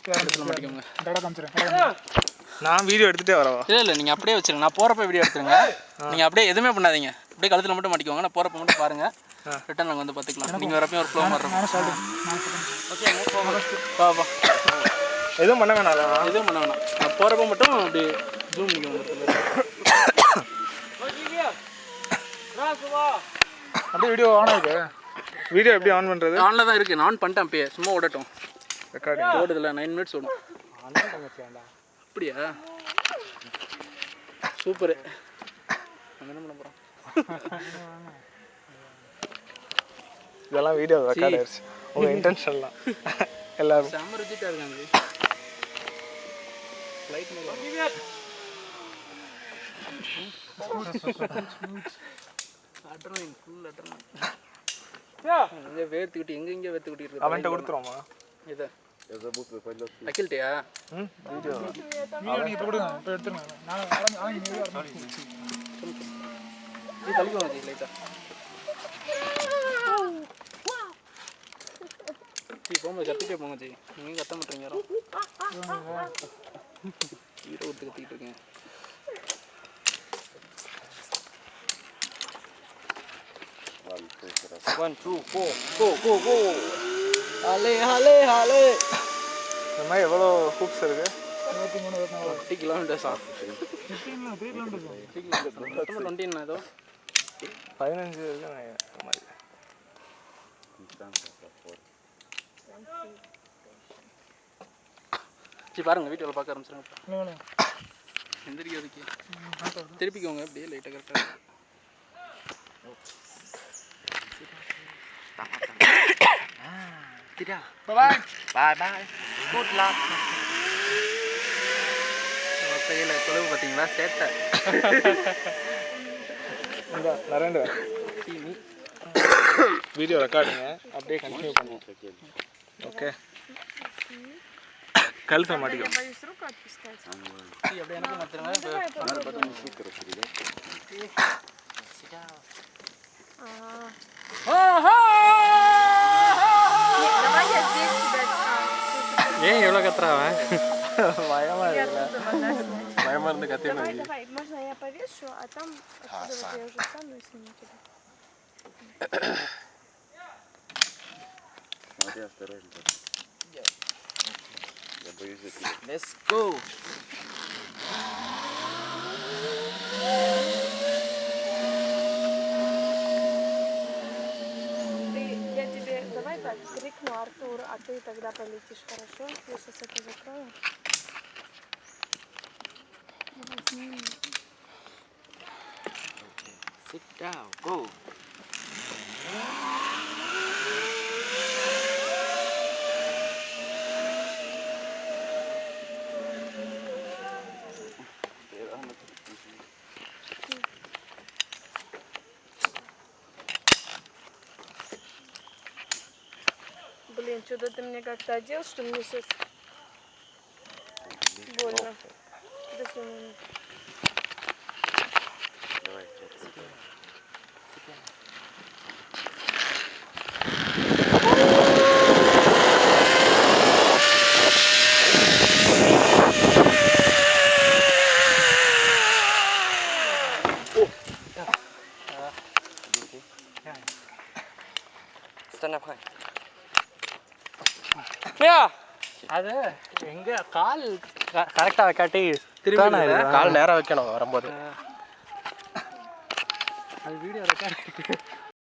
இடத்துல மாட்டிக்கோங்க. நான் வீடியோ எடுத்துகிட்டே வரவா? இல்லை நீங்கள் அப்படியே வச்சுருங்க. நான் போகிறப்ப வீடியோ எடுத்துருங்க. நீங்கள் அப்படியே எதுவுமே பண்ணாதீங்க. அப்படியே கழுத்தில் மட்டும் மாட்டிக்கோங்க. நான் போகிறப்ப மட்டும் பாருங்கள். ரிட்டன் நாங்கள் வந்து பார்த்துக்கலாம். நீங்கள் வரப்போ ஒரு ஃப்ளோ மாதிரி இருக்கும். ஓகே பாப்பா எதுவும் பண்ண வேணாம். எதுவும் பண்ண வேணாம். நான் போகிறப்ப மட்டும் அப்படி ஜூம் பண்ணிக்கோங்க. அப்படியே வீடியோ ஆன் ஆகுது. வீடியோ எப்படி ஆன் பண்ணுறது? ஆனில் தான் இருக்குது. நான் ஆன் பண்ணிட்டேன். அப்பயே சும்மா ஓடட்டும். ரெக்கார்டிங் ஓடுதில்ல 9 மினிட்ஸ் ஓடும். அப்படியா? சூப்பரு. என்ன பண்ண போகிறோம்? இதெல்லாம் வீடியோ ரெக்கார்ட் ஆயிடுச்சு. உங்கள் இன்டென்ஷன்லாம் எல்லாரும் செம்ம ரிஜிட்டாக இருக்காங்க. Light adrenaline full adrenaline. வேர்த்துக்கிட்டு எங்கெங்கே வேர்த்துக்கிட்டு இருக்கு. அவன்கிட்ட கொடுத்துருவோமா இதை? அகில்ட்டியா? வீடியோ இப்போ கொடுங்க. இப்போ எடுத்துருங்க. இது தள்ளிக்கோங்க ஜி லைட்டாக. ஜி போங்க கத்திட்டே போங்க ஜி. நீங்கள் கத்த மாட்டீங்க யாரும். ஹீரோ கொடுத்து கத்திக்கிட்டு இருக்கேன். One, two, four, go, go, go. ஹாலே ஹாலே ஹாலே. இந்த மாதிரி எவ்வளோ ஹூப்ஸ் இருக்கு? 50 கிலோமீட்டர்ஸா? 3 கிலோமீட்டர்ஸ். 20 ஏதோ 15 இருக்கு மாதிரி. சரி பாருங்க வீடியோவில் பார்க்க ஆரம்பிச்சிருங்க. எந்திரிக்கிறதுக்கு திருப்பிக்கோங்க அப்படியே லைட்டாக கரெக்டாக. Bye bye. Good luck. கையில் தொலைவு பார்த்தீங்களா? சேட்டை நரேந்திர வீடியோ ரெக்கார்டுங்க. அப்படியே கண்டினியூ பண்ணுவோம். ஓகே கழுத்தை மாட்டிக்கோ. அப்படியே எனக்கு மாத்திரங்க. ஏன் எவ்வளோ கத்துறாவன்? பயமா இருக்குல்ல? பயமா இருந்து கத்தினா. Давай, можно я повешу, а там откуда я уже встану и сниму тебя. Смотри, осторожно. Я боюсь за тебя. Let's go. Я тебе, давай так, крикну Артур, а ты тогда полетишь, хорошо? Я сейчас это закрою. Sit down, go. Блин, что-то ты мне как-то одел, что мне сейчас больно. Подожди минуту. Давай, Stand up high. அது எங்க கால் கரெக்டாக காட்டி கால் நேரம் வைக்கணும் வரும்போது. அது வீடியோ ரெக்கார்ட்